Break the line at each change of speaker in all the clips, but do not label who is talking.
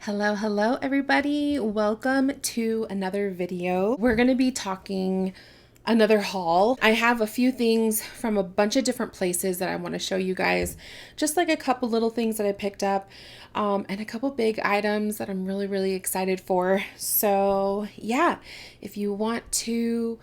Hello everybody. Welcome to another video. We're going to be talking another haul. I have a few things from a bunch of different places that I want to show you guys. Just like a couple little things that I picked up and a couple big items that I'm really excited for. So yeah, if you want to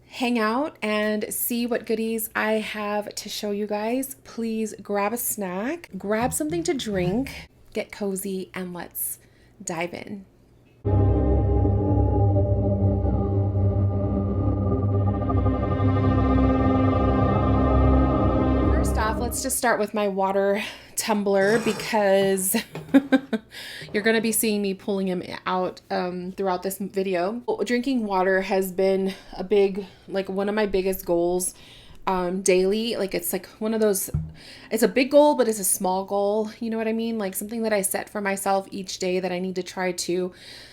hang out and see what goodies I have to show you guys, please grab a snack, grab something to drink, get cozy, and let's dive in. First off, let's just start with my water tumbler because you're going to be seeing me pulling him out throughout this video. Drinking water has been a big, like one of my biggest goals daily. Like it's like one of those, it's a big goal, but it's a small goal. You know what I mean? Like something that I set for myself each day that I need to try to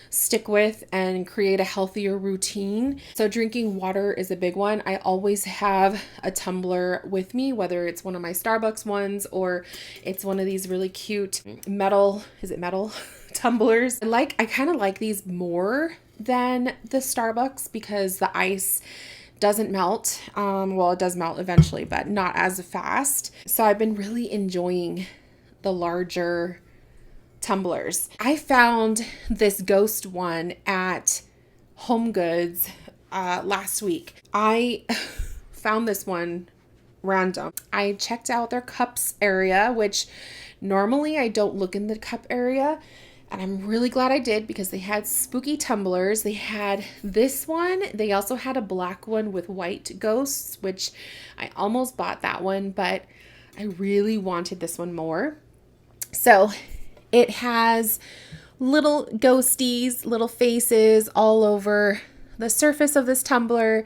stick with and create a healthier routine. So drinking water is a big one. I always have a tumbler with me, whether it's one of my Starbucks ones or it's one of these really cute metal, is it metal tumblers? I kind of like these more than the Starbucks because the ice doesn't melt. Well, it does melt eventually, but not as fast. So I've been really enjoying the larger tumblers. I found this ghost one at Home Goods last week. I found this one random. I checked out their cups area, which normally I don't look in the cup area. And I'm really glad I did because they had spooky tumblers. They had this one. They also had a black one with white ghosts, which I almost bought that one, but I really wanted this one more. So it has little ghosties, little faces all over the surface of this tumbler.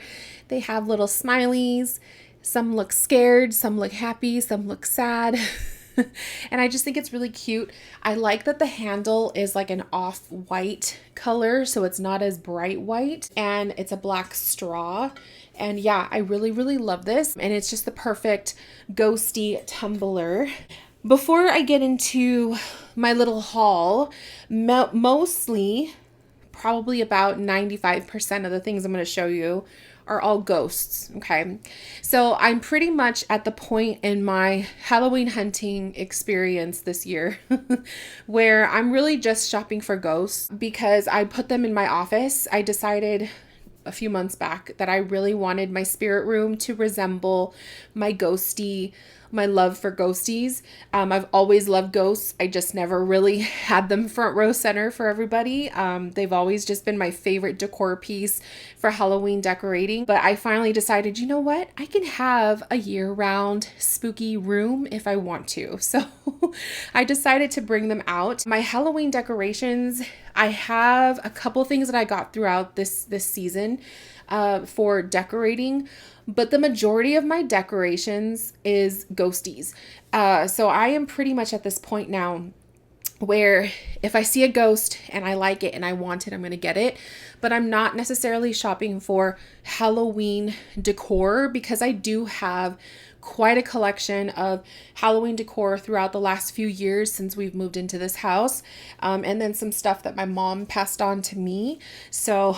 They have little smileys. Some look scared, some look happy, some look sad. And I just think it's really cute. I like that the handle is like an off-white color, so it's not as bright white, and it's a black straw. And yeah, I really love this, and it's just the perfect ghosty tumbler. Before I get into my little haul, mostly, probably about 95% of the things I'm going to show you are all ghosts, okay? So I'm pretty much at the point in my Halloween hunting experience this year where I'm really just shopping for ghosts because I put them in my office. I decided a few months back that I really wanted my spirit room to resemble my love for ghosties. I've always loved ghosts. I just never really had them front row center for everybody. They've always just been my favorite decor piece for Halloween decorating. But I finally decided, you know what? I can have a year-round spooky room if I want to. So I decided to bring them out. My Halloween decorations, I have a couple things that I got throughout this season for decorating, but the majority of my decorations is ghosties. So I am pretty much at this point now where if I see a ghost and I like it and I want it, I'm going to get it. But I'm not necessarily shopping for Halloween decor because I do have quite a collection of Halloween decor throughout the last few years since we've moved into this house. And then some stuff that my mom passed on to me. So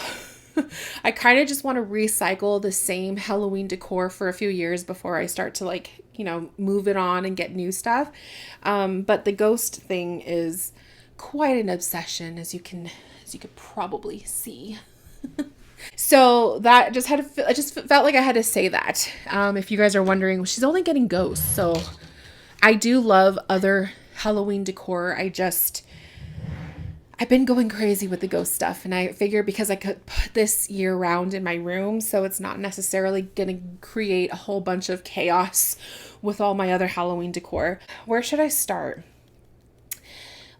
I kind of just want to recycle the same Halloween decor for a few years before I start to move it on and get new stuff. But the ghost thing is quite an obsession, as you could probably see. So that I just felt like I had to say that. If you guys are wondering, she's only getting ghosts. So I do love other Halloween decor. I've been going crazy with the ghost stuff, and I figure because I could put this year round in my room, so it's not necessarily going to create a whole bunch of chaos with all my other Halloween decor. Where should I start?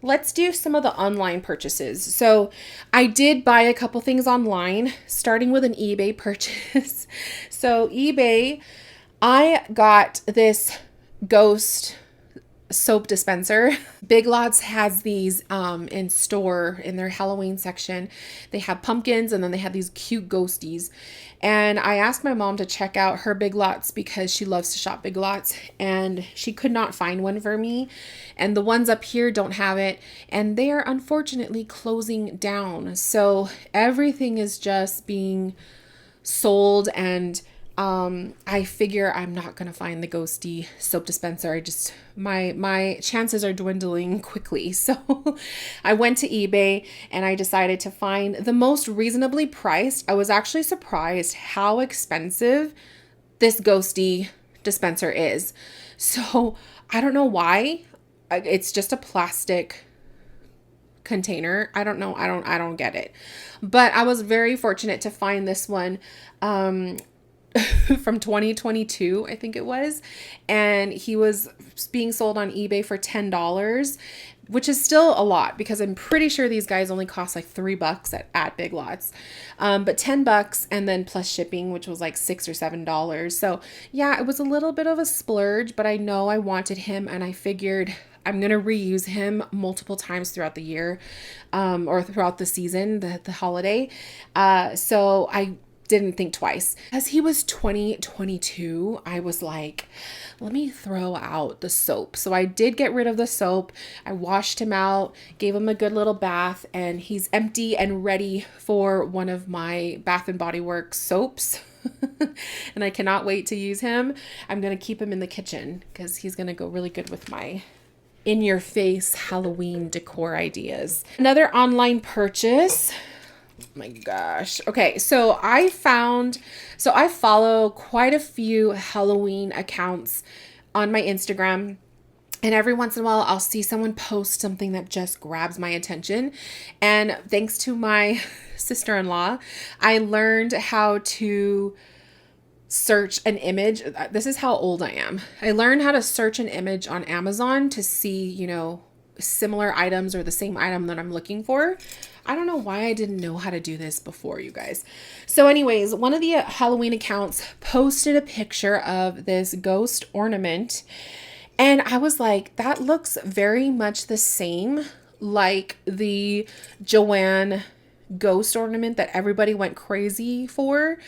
Let's do some of the online purchases. So I did buy a couple things online, starting with an eBay purchase. So eBay, I got this ghost soap dispenser. Big Lots has these in store in their Halloween section. They have pumpkins and then they have these cute ghosties. And I asked my mom to check out her Big Lots because she loves to shop Big Lots, and she could not find one for me. And the ones up here don't have it, and they are unfortunately closing down. So everything is just being sold, and I figure I'm not gonna find the Ghostie soap dispenser. I just my chances are dwindling quickly. So I went to eBay and I decided to find the most reasonably priced. I was actually surprised how expensive this Ghostie dispenser is. So I don't know why. It's just a plastic container. I don't know. I don't get it. But I was very fortunate to find this one from 2022, I think it was. And he was being sold on eBay for $10, which is still a lot because I'm pretty sure these guys only cost like $3 at Big Lots. But $10 and then plus shipping, which was like $6 or $7. So yeah, it was a little bit of a splurge, but I know I wanted him and I figured I'm going to reuse him multiple times throughout the year, or throughout the season, the holiday. So I didn't think twice. As he was 2022, I was like, let me throw out the soap. So I did get rid of the soap. I washed him out, gave him a good little bath, and he's empty and ready for one of my Bath and Body Works soaps. And I cannot wait to use him. I'm going to keep him in the kitchen because he's going to go really good with my in-your-face Halloween decor ideas. Another online purchase. Oh my gosh. Okay, so I follow quite a few Halloween accounts on my Instagram. And every once in a while, I'll see someone post something that just grabs my attention. And thanks to my sister-in-law, I learned how to search an image. This is how old I am. I learned how to search an image on Amazon to see, similar items or the same item that I'm looking for. I don't know why I didn't know how to do this before, you guys. So anyways, one of the Halloween accounts posted a picture of this ghost ornament. And I was like, that looks very much the same like the Joanne ghost ornament that everybody went crazy for,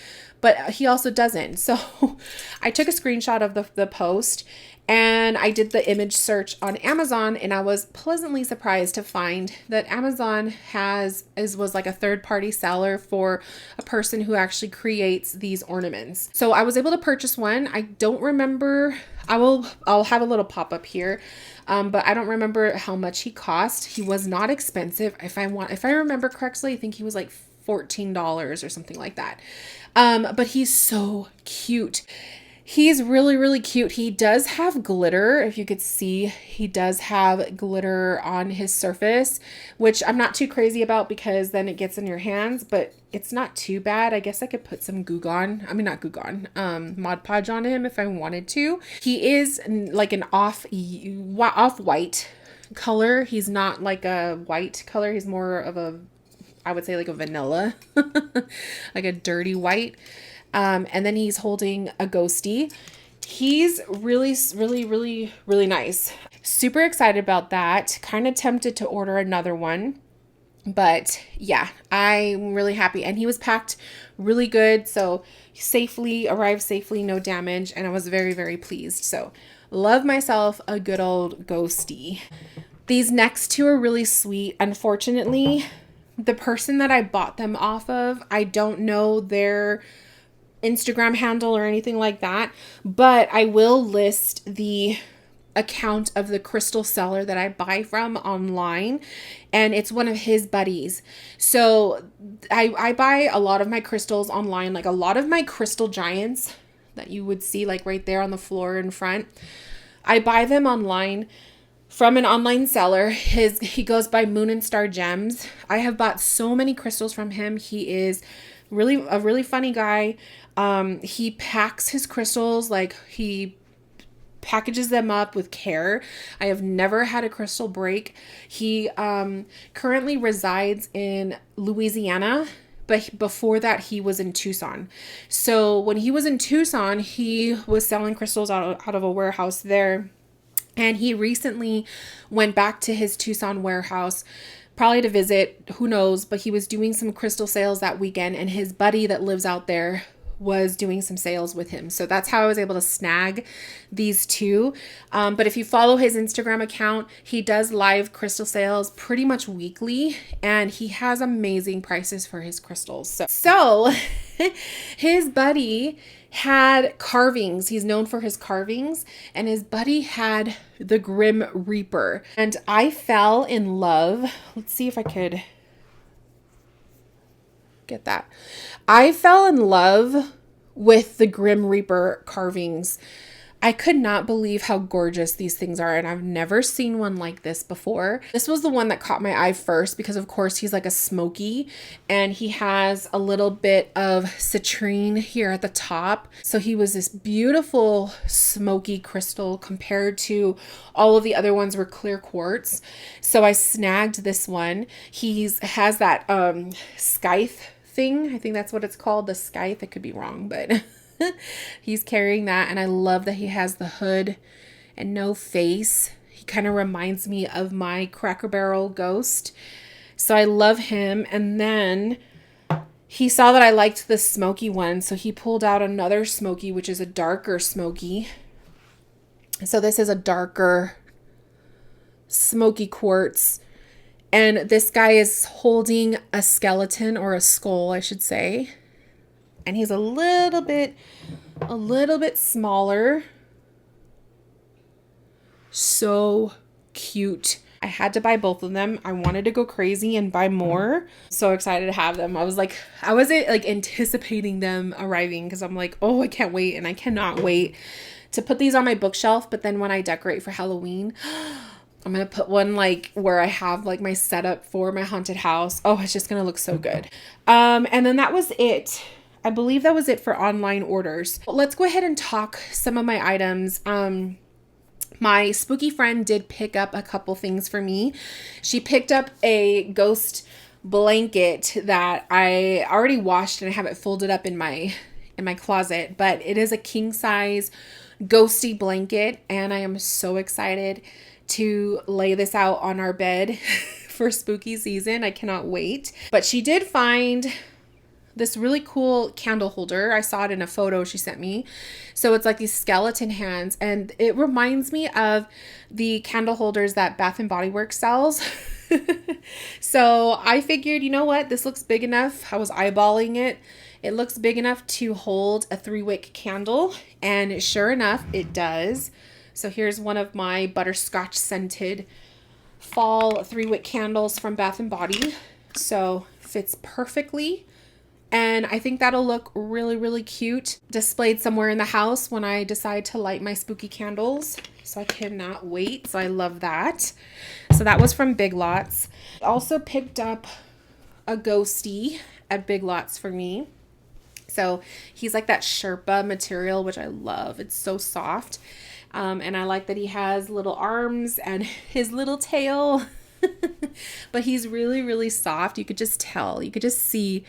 but he also doesn't. So I took a screenshot of the post and I did the image search on Amazon, and I was pleasantly surprised to find that Amazon was like a third-party seller for a person who actually creates these ornaments. So I was able to purchase one. I don't remember. I'll have a little pop-up here. But I don't remember how much he cost. He was not expensive. If I remember correctly, I think he was like $14 or something like that. But he's so cute. He's really, really cute. He does have glitter. If you could see, he does have glitter on his surface, which I'm not too crazy about because then it gets in your hands, but it's not too bad. I guess I could put some Mod Podge on him if I wanted to. He is like an off-white color. He's not like a white color. He's more of I would say like a vanilla, like a dirty white. And then he's holding a ghostie. He's really, really, really, really nice. Super excited about that. Kind of tempted to order another one. But yeah, I'm really happy. And he was packed really good. So arrived safely, no damage. And I was very, very pleased. So love myself a good old ghostie. These next two are really sweet. Unfortunately, the person that I bought them off of, I don't know their Instagram handle or anything like that, but I will list the account of the crystal seller that I buy from online, and it's one of his buddies. So I buy a lot of my crystals online, like a lot of my crystal giants that you would see like right there on the floor in front. I buy them online from an online seller. He goes by Moon and Star Gems. I have bought so many crystals from him. He is a really funny guy. He packs his crystals, like he packages them up with care. I have never had a crystal break. He currently resides in Louisiana, but before that he was in Tucson. So when he was in Tucson, he was selling crystals out of a warehouse there. And he recently went back to his Tucson warehouse, probably to visit, who knows, but he was doing some crystal sales that weekend, and his buddy that lives out there was doing some sales with him. So that's how I was able to snag these two. But if you follow his Instagram account, he does live crystal sales pretty much weekly, and he has amazing prices for his crystals. So his buddy had carvings. He's known for his carvings, and his buddy had the Grim Reaper. And I fell in love. Let's see if I could get that. I fell in love with the Grim Reaper carvings. I could not believe how gorgeous these things are, and I've never seen one like this before. This was the one that caught my eye first because, of course, he's like a smoky, and he has a little bit of citrine here at the top. So he was this beautiful smoky crystal compared to all of the other ones were clear quartz. So I snagged this one. He has that scythe thing. I think that's what it's called, the scythe. I could be wrong, but he's carrying that, and I love that he has the hood and no face. He kind of reminds me of my Cracker Barrel ghost. So I love him. And then he saw that I liked the smoky one, so he pulled out another smoky, which is a darker smoky. So this is a darker smoky quartz. And this guy is holding a skeleton, or a skull, I should say. And he's a little bit smaller. So cute. I had to buy both of them. I wanted to go crazy and buy more. So excited to have them. I wasn't like anticipating them arriving because I'm like, oh, I can't wait. And I cannot wait to put these on my bookshelf. But then when I decorate for Halloween, I'm going to put one like where I have like my setup for my haunted house. Oh, it's just going to look so good. And then that was it. I believe that was it for online orders. Let's go ahead and talk some of my items. My spooky friend did pick up a couple things for me. She picked up a ghost blanket that I already washed, and I have it folded up in my closet, but it is a king size ghosty blanket, and I am so excited to lay this out on our bed for spooky season. I cannot wait. But she did find this really cool candle holder. I saw it in a photo she sent me. So it's like these skeleton hands, and it reminds me of the candle holders that Bath and Body Works sells. So I figured, you know what? This looks big enough. I was eyeballing it. It looks big enough to hold a 3-wick candle, and sure enough, it does. So here's one of my butterscotch scented fall 3-wick candles from Bath and Body. So fits perfectly. And I think that'll look really, really cute displayed somewhere in the house when I decide to light my spooky candles. So I cannot wait. So I love that. So that was from Big Lots. I also picked up a ghostie at Big Lots for me. So he's like that Sherpa material, which I love. It's so soft. And I like that he has little arms and his little tail. But he's really, really soft. You could just tell. You could just see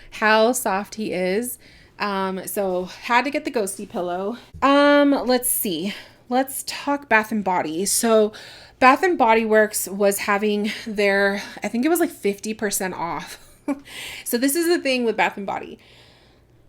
how soft he is. So had to get the ghostie pillow. Let's see. Let's talk Bath and Body. So Bath and Body Works was having their, I think it was like 50% off. So this is the thing with Bath and Body.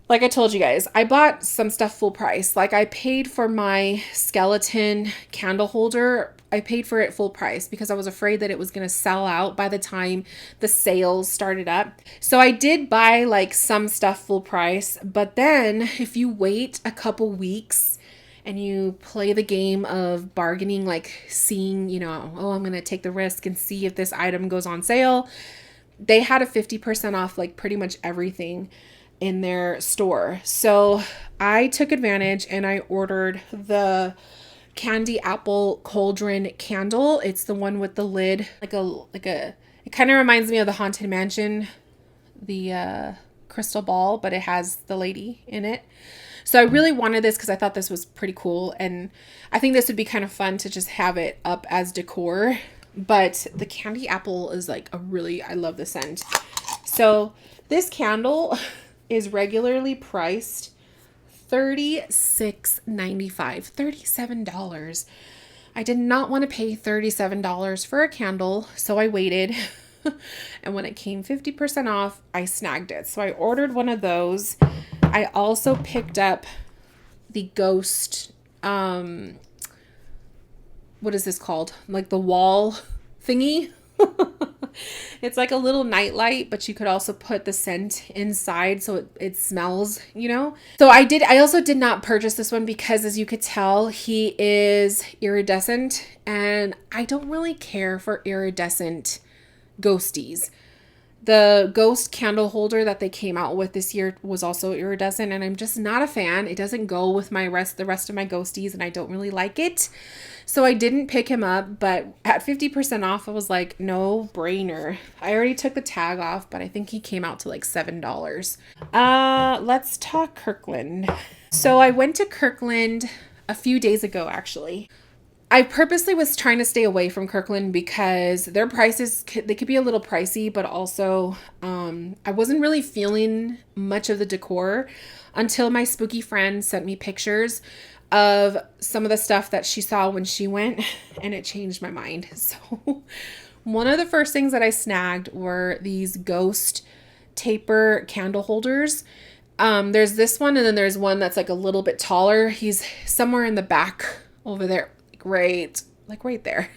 Like I told you guys, I bought some stuff full price. Like I paid for my skeleton candle holder. I paid for it full price because I was afraid that it was going to sell out by the time the sales started up. So I did buy like some stuff full price, but then if you wait a couple weeks and you play the game of bargaining, like seeing, you know, oh, I'm going to take the risk and see if this item goes on sale. They had a 50% off like pretty much everything in their store. So I took advantage and I ordered the candy apple cauldron candle. It's the one with the lid, like a it kind of reminds me of the Haunted Mansion, the crystal ball, but it has the lady in it. So I really wanted this because I thought this was pretty cool, and I think this would be kind of fun to just have it up as decor. But the candy apple is like I love the scent. So this candle is regularly priced $36.95, $37. I did not want to pay $37 for a candle, so I waited. And when it came 50% off, I snagged it. So I ordered one of those. I also picked up the Ghost, what is this called? Like the wall thingy. It's like a little nightlight, but you could also put the scent inside so it smells, you know? So I also did not purchase this one because, as you could tell, he is iridescent, and I don't really care for iridescent ghosties. The ghost candle holder that they came out with this year was also iridescent, and I'm just not a fan. It doesn't go with the rest of my ghosties, and I don't really like it. So I didn't pick him up, but at 50% off, I was like, no brainer. I already took the tag off, but I think he came out to like $7. Let's talk Kirkland. So I went to Kirkland a few days ago, actually. I purposely was trying to stay away from Kirkland because their prices, they could be a little pricey, but also I wasn't really feeling much of the decor until my spooky friend sent me pictures of some of the stuff that she saw when she went, and it changed my mind. So one of the first things that I snagged were these ghost taper candle holders. There's this one, and then there's one that's like a little bit taller. He's somewhere in the back over there. Right there.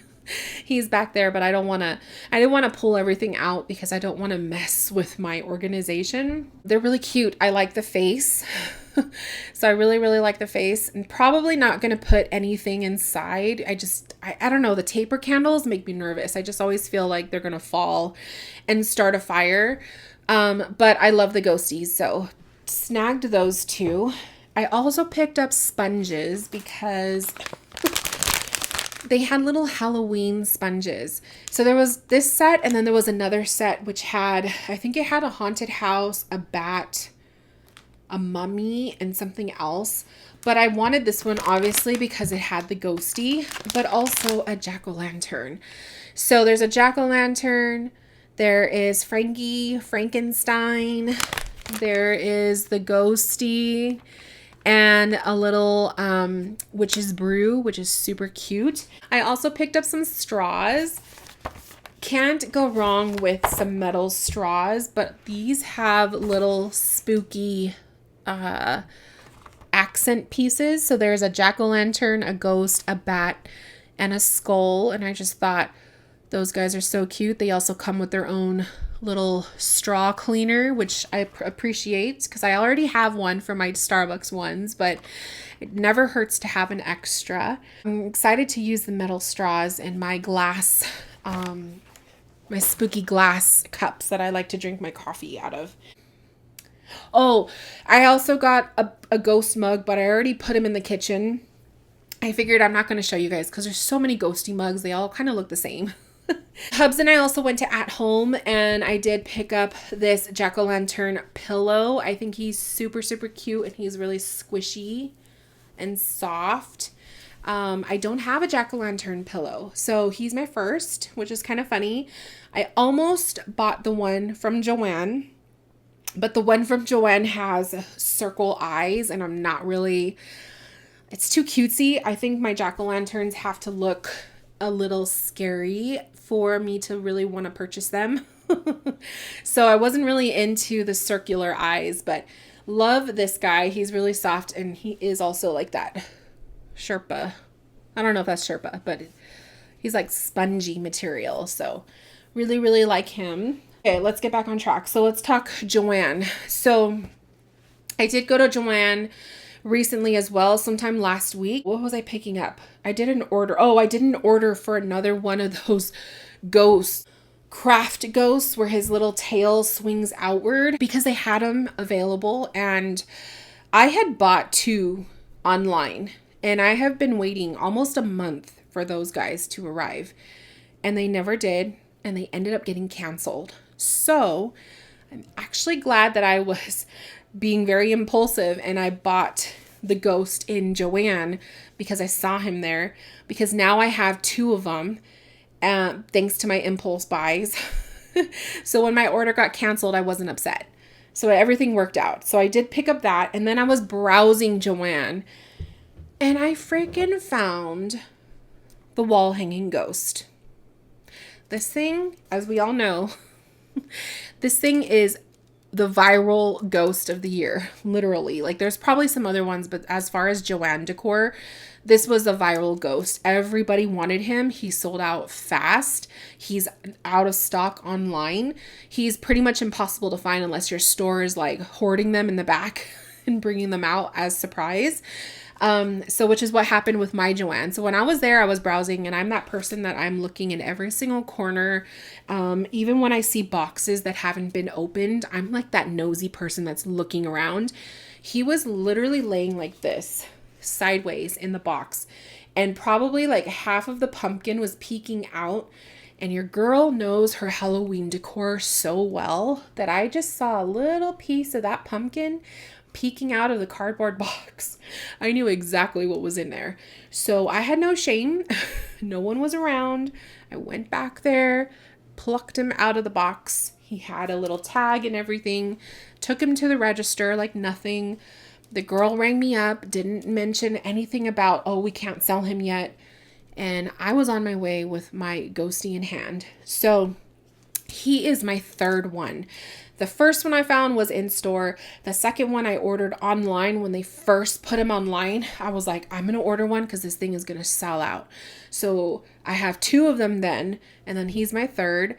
He's back there, but I didn't want to pull everything out because I don't want to mess with my organization. They're really cute. I like the face. So I really, really like the face, and probably not going to put anything inside. I don't know. The taper candles make me nervous. I just always feel like they're going to fall and start a fire. But I love the ghosties. So snagged those two. I also picked up sponges because they had little Halloween sponges. So there was this set, and then there was another set which had, I think it had a haunted house, a bat, a mummy, and something else. But I wanted this one obviously because it had the ghostie, but also a jack-o'-lantern. So there's a jack-o'-lantern, there is Frankenstein, there is the ghostie, and a little witch's brew, which is super cute. I also picked up some straws. Can't go wrong with some metal straws, but these have little spooky accent pieces. So there's a jack-o'-lantern, a ghost, a bat, and a skull, and I just thought those guys are so cute. They also come with their own little straw cleaner, which I appreciate because I already have one for my Starbucks ones, but it never hurts to have an extra. I'm excited to use the metal straws in my glass, my spooky glass cups that I like to drink my coffee out of. Oh, I also got a ghost mug, but I already put him in the kitchen. I figured I'm not going to show you guys because there's so many ghosty mugs. They all kind of look the same. Hubs and I also went to At Home, and I did pick up this jack-o'-lantern pillow. I think he's super, super cute, and he's really squishy and soft. I don't have a jack-o'-lantern pillow, so he's my first, which is kind of funny. I almost bought the one from Joann, but the one from Joann has circle eyes, and I'm not really, it's too cutesy. I think my jack-o'-lanterns have to look a little scary for me to really want to purchase them. So I wasn't really into the circular eyes, but love this guy. He's really soft, and he is also like that Sherpa. I don't know if that's Sherpa, but he's like spongy material. So really, really like him. Okay, let's get back on track. So let's talk Joann. So I did go to Joann recently as well, sometime last week. What was I picking up? I did an order. Oh, I did an order for another one of those ghosts, craft ghosts, where his little tail swings outward, because they had them available, and I had bought two online, and I have been waiting almost a month for those guys to arrive, and they never did, and they ended up getting canceled. So I'm actually glad that I was being very impulsive and I bought the ghost in Joann because I saw him there, because now I have two of them, thanks to my impulse buys. So when my order got canceled, I wasn't upset. So everything worked out. So I did pick up that, and then I was browsing Joann, and I freaking found the wall hanging ghost. This thing, as we all know, this thing is the viral ghost of the year, literally. Like, there's probably some other ones, but as far as Joanne decor, this was a viral ghost. Everybody wanted him. He sold out fast. He's out of stock online. He's pretty much impossible to find unless your store is like hoarding them in the back and bringing them out as surprise. So which is what happened with my Joanne. So when I was there, I was browsing, and I'm that person that I'm looking in every single corner. Even when I see boxes that haven't been opened, I'm like that nosy person that's looking around. He was literally laying like this, sideways in the box, and probably like half of the pumpkin was peeking out. And your girl knows her Halloween decor so well that I just saw a little piece of that pumpkin peeking out of the cardboard box. I knew exactly what was in there. So I had no shame. No one was around. I went back there, plucked him out of the box. He had a little tag and everything. Took him to the register like nothing. The girl rang me up, didn't mention anything about, oh, we can't sell him yet. And I was on my way with my ghostie in hand. So he is my third one. The first one I found was in store. The second one I ordered online. When they first put him online, I was like, I'm going to order one because this thing is going to sell out. So I have two of them then, and then he's my third.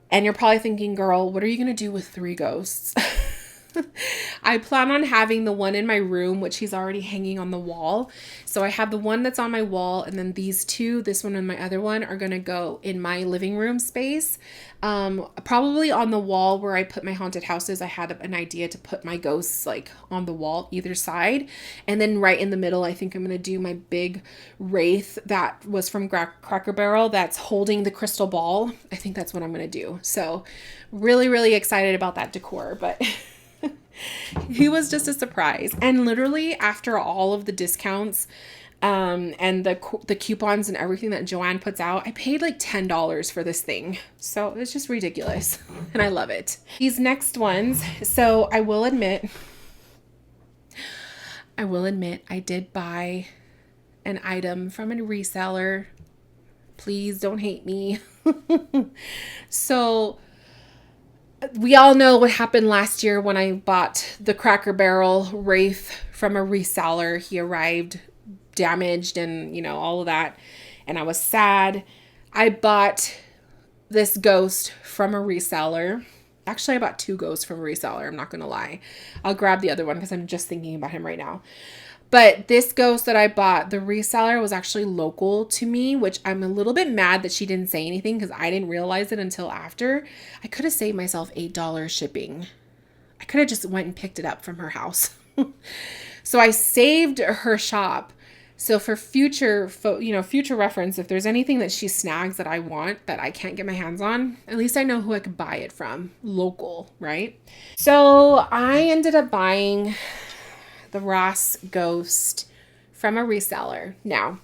And you're probably thinking, girl, what are you going to do with 3 ghosts? I plan on having the one in my room, which he's already hanging on the wall. So I have the one that's on my wall, and then these two, this one and my other one, are going to go in my living room space. Probably on the wall where I put my haunted houses. I had an idea to put my ghosts like on the wall either side. And then right in the middle, I think I'm going to do my big wraith that was from Cracker Barrel that's holding the crystal ball. I think that's what I'm going to do. So really, really excited about that decor, but he was just a surprise. And literally after all of the discounts and the coupons and everything that Joanne puts out, I paid like $10 for this thing. So it's just ridiculous. And I love it. These next ones. So I will admit I did buy an item from a reseller. Please don't hate me. So we all know what happened last year when I bought the Cracker Barrel Wraith from a reseller. He arrived damaged and, you know, all of that. And I was sad. I bought this ghost from a reseller. Actually, I bought 2 ghosts from a reseller. I'm not going to lie. I'll grab the other one because I'm just thinking about him right now. But this ghost that I bought, the reseller was actually local to me, which I'm a little bit mad that she didn't say anything because I didn't realize it until after. I could have saved myself $8 shipping. I could have just went and picked it up from her house. So I saved her shop. So for future reference, if there's anything that she snags that I want that I can't get my hands on, at least I know who I could buy it from. Local, right? So I ended up buying the Ross ghost from a reseller. Now,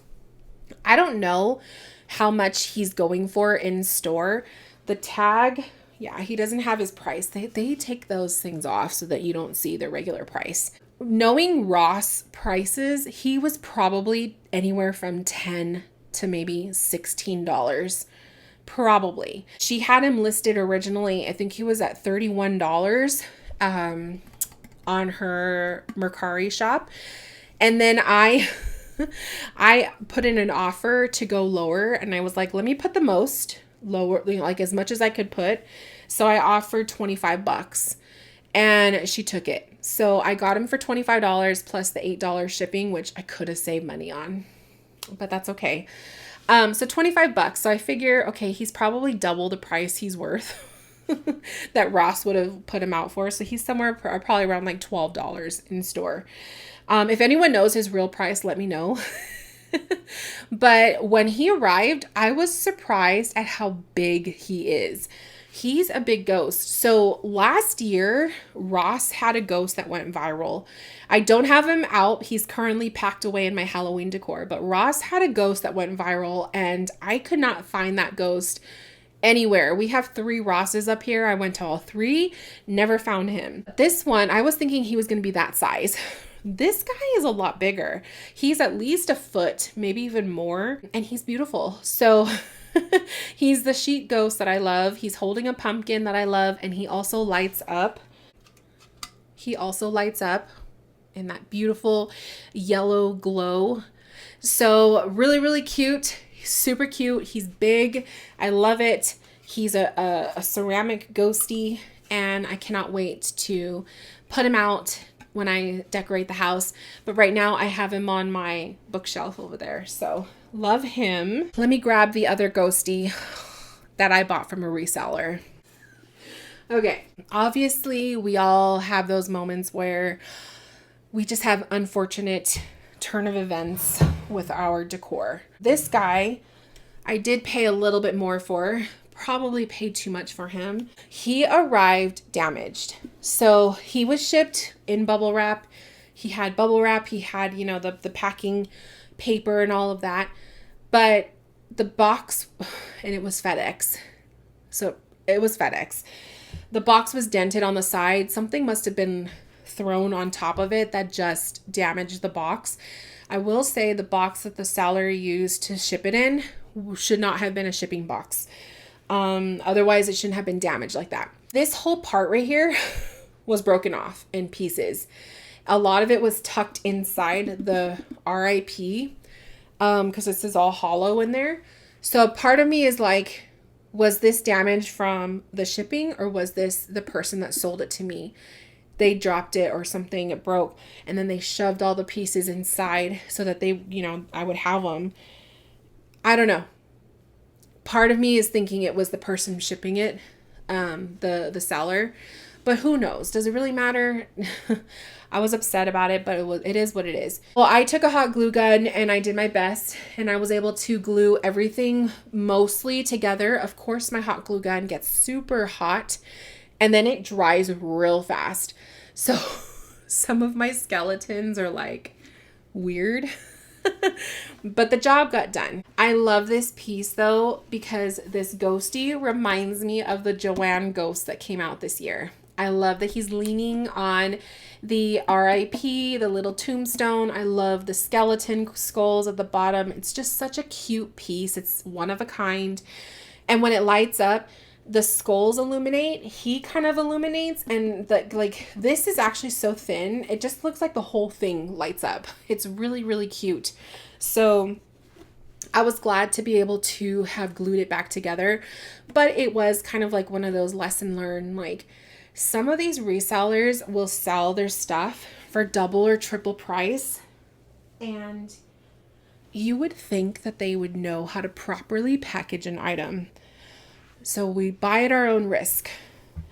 I don't know how much he's going for in store. The tag, yeah, he doesn't have his price. They take those things off so that you don't see the regular price. Knowing Ross prices, he was probably anywhere from $10 to maybe $16. Probably. She had him listed originally, I think he was at $31 on her Mercari shop. And then I put in an offer to go lower, and I was like, let me put the most lower, like as much as I could put. So I offered $25 and she took it. So I got him for $25 plus the $8 shipping, which I could have saved money on, but that's okay. So $25. So I figure, okay, he's probably double the price he's worth that Ross would have put him out for. So he's somewhere probably around like $12 in store. If anyone knows his real price, let me know. But when he arrived, I was surprised at how big he is. He's a big ghost. So last year, Ross had a ghost that went viral. I don't have him out. He's currently packed away in my Halloween decor. But Ross had a ghost that went viral, and I could not find that ghost anywhere. We have 3 Rosses up here. I went to all 3, never found him. This one, I was thinking he was going to be that size, This guy is a lot bigger. He's at least a foot, maybe even more, and he's beautiful. So he's the sheet ghost that I love. He's holding a pumpkin that I love, and he also lights up. He also lights up in that beautiful yellow glow. So really, really cute. Super cute. He's big. I love it. He's a ceramic ghostie, and I cannot wait to put him out when I decorate the house. But right now I have him on my bookshelf over there. So love him. Let me grab the other ghostie that I bought from a reseller. Okay, obviously we all have those moments where we just have unfortunate turn of events with our decor. This guy, I did pay a little bit more for, probably paid too much for him. He arrived damaged. So he was shipped in bubble wrap. He had bubble wrap. He had, you know, the packing paper and all of that. But the box, and it was FedEx. So it was FedEx. The box was dented on the side. Something must have been thrown on top of it that just damaged the box. I will say the box that the seller used to ship it in should not have been a shipping box. Otherwise it shouldn't have been damaged like that. This whole part right here was broken off in pieces. A lot of it was tucked inside the RIP, because this is all hollow in there. So part of me is like, was this damage from the shipping, or was this the person that sold it to me? They dropped it or something, it broke, and then they shoved all the pieces inside so that they, you know, I would have them. I don't know. Part of me is thinking it was the person shipping it, the seller, but who knows? Does it really matter? I was upset about it, but it is what it is. Well, I took a hot glue gun and I did my best, and I was able to glue everything mostly together. Of course, my hot glue gun gets super hot and then it dries real fast. So some of my skeletons are like weird, but the job got done. I love this piece though, because this ghostie reminds me of the Joanne ghost that came out this year. I love that he's leaning on the RIP, the little tombstone. I love the skeleton skulls at the bottom. It's just such a cute piece. It's one of a kind. And when it lights up, the skulls illuminate. He kind of illuminates, and this is actually so thin. It just looks like the whole thing lights up. It's really, really cute. So I was glad to be able to have glued it back together, but it was kind of like one of those lesson learned, like, some of these resellers will sell their stuff for double or triple price, and you would think that they would know how to properly package an item. So we buy at our own risk,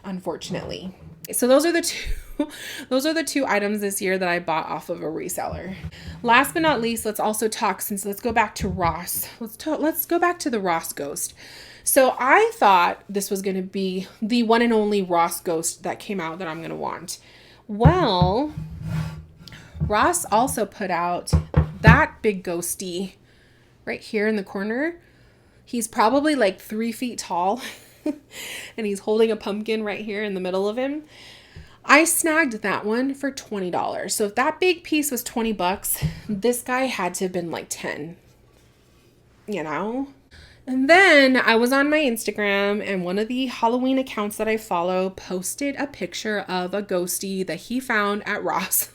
unfortunately. So those are the two items this year that I bought off of a reseller. Last but not least, let's go back to Ross. Let's go back to the Ross ghost. So I thought this was going to be the one and only Ross ghost that came out that I'm going to want. Well, Ross also put out that big ghostie right here in the corner. He's probably like 3 feet tall and he's holding a pumpkin right here in the middle of him. I snagged that one for $20. So if that big piece was $20, this guy had to have been like 10, you know? And then I was on my Instagram, and one of the Halloween accounts that I follow posted a picture of a ghostie that he found at Ross.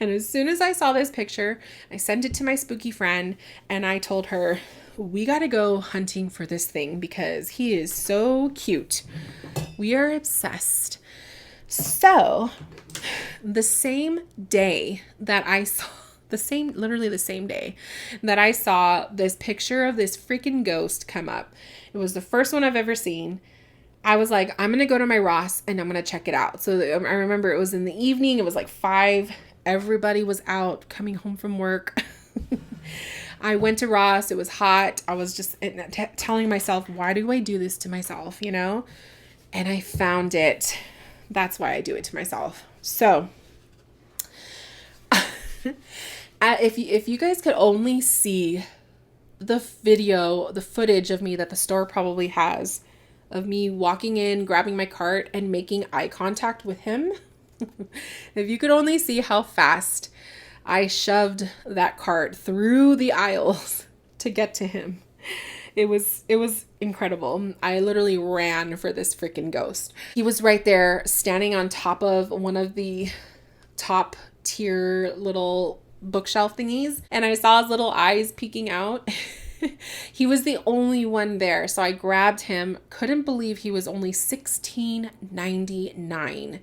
And as soon as I saw this picture, I sent it to my spooky friend and I told her, we got to go hunting for this thing because he is so cute. We are obsessed. So the same day that I saw literally the same day that I saw this picture of this freaking ghost come up, it was the first one I've ever seen. I was like, I'm going to go to my Ross and I'm going to check it out. So I remember it was in the evening. It was like 5. Everybody was out coming home from work. I went to Ross. It was hot. I was just telling myself, why do I do this to myself, you know? And I found it. That's why I do it to myself. So if you guys could only see the footage of me that the store probably has of me walking in, grabbing my cart and making eye contact with him, If you could only see how fast I shoved that cart through the aisles to get to him. It was incredible. I literally ran for this freaking ghost. He was right there standing on top of one of the top tier little bookshelf thingies, and I saw his little eyes peeking out. He was the only one there, so I grabbed him. Couldn't believe he was only $16.99.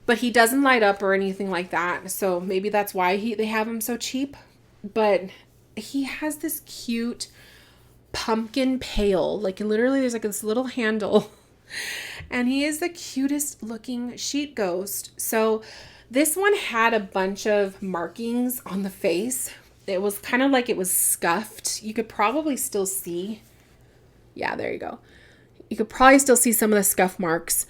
But he doesn't light up or anything like that, so maybe that's why they have him so cheap. But he has this cute pumpkin pail. Like literally there's like this little handle. And he is the cutest looking sheet ghost. So this one had a bunch of markings on the face. It was kind of like it was scuffed. You could probably still see. Yeah, there you go. You could probably still see some of the scuff marks.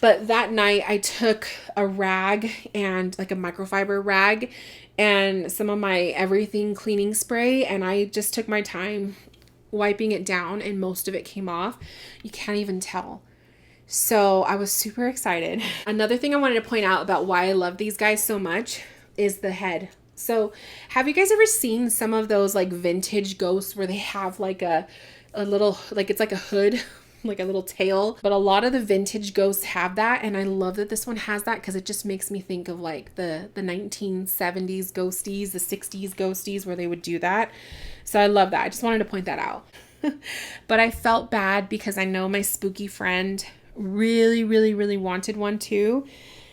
But that night I took a rag and like a microfiber rag and some of my everything cleaning spray, and I just took my time wiping it down, and most of it came off. You can't even tell. So I was super excited. Another thing I wanted to point out about why I love these guys so much is the head. So have you guys ever seen some of those like vintage ghosts where they have like a little, like it's like a hood, like a little tail? But a lot of the vintage ghosts have that, and I love that this one has that because it just makes me think of like the 1970s ghosties, the 60s ghosties where they would do that. So I love that. I just wanted to point that out. But I felt bad because I know my spooky friend really, really, really wanted one too.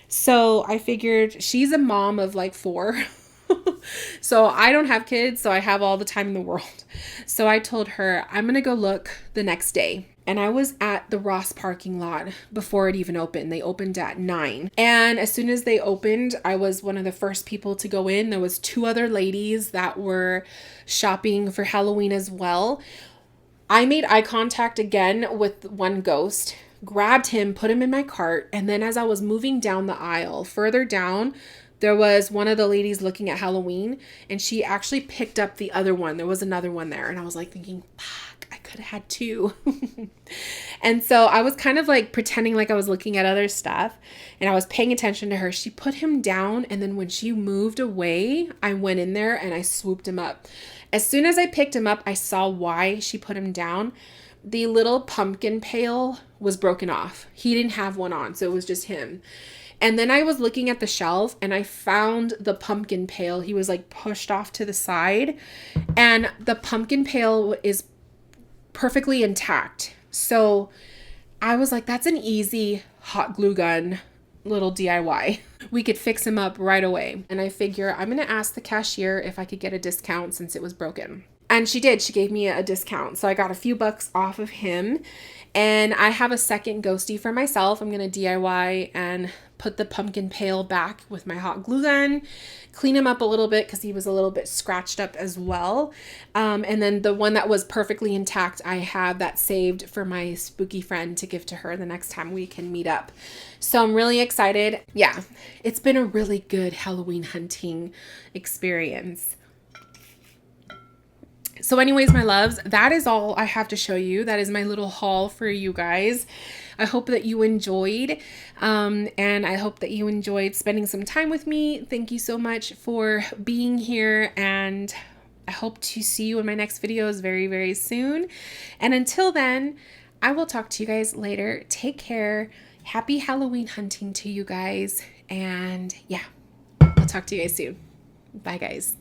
So I figured she's a mom of like 4. So I don't have kids, so I have all the time in the world. So I told her, I'm going to go look the next day. And I was at the Ross parking lot before it even opened. They opened at 9. And as soon as they opened, I was one of the first people to go in. There was 2 other ladies that were shopping for Halloween as well. I made eye contact again with one ghost, grabbed him, put him in my cart. And then as I was moving down the aisle, further down, there was one of the ladies looking at Halloween, and she actually picked up the other one. There was another one there, and I was like thinking, fuck, I could have had 2. And so I was kind of like pretending like I was looking at other stuff, and I was paying attention to her. She put him down, and then when she moved away, I went in there and I swooped him up. As soon as I picked him up, I saw why she put him down. The little pumpkin pail was broken off. He didn't have one on, so it was just him. And then I was looking at the shelf and I found the pumpkin pail. He was like pushed off to the side, and the pumpkin pail is perfectly intact. So I was like, that's an easy hot glue gun little DIY. We could fix him up right away. And I figure I'm going to ask the cashier if I could get a discount since it was broken. And she did. She gave me a discount. So I got a few bucks off of him. And I have a second ghostie for myself. I'm going to DIY and put the pumpkin pail back with my hot glue gun, clean him up a little bit because he was a little bit scratched up as well. And then the one that was perfectly intact, I have that saved for my spooky friend to give to her the next time we can meet up. So I'm really excited. Yeah, it's been a really good Halloween hunting experience. So anyways, my loves, that is all I have to show you. That is my little haul for you guys. I hope that you enjoyed, and I hope that you enjoyed spending some time with me. Thank you so much for being here, and I hope to see you in my next videos very, very soon. And until then, I will talk to you guys later. Take care. Happy Halloween hunting to you guys. And yeah, I'll talk to you guys soon. Bye, guys.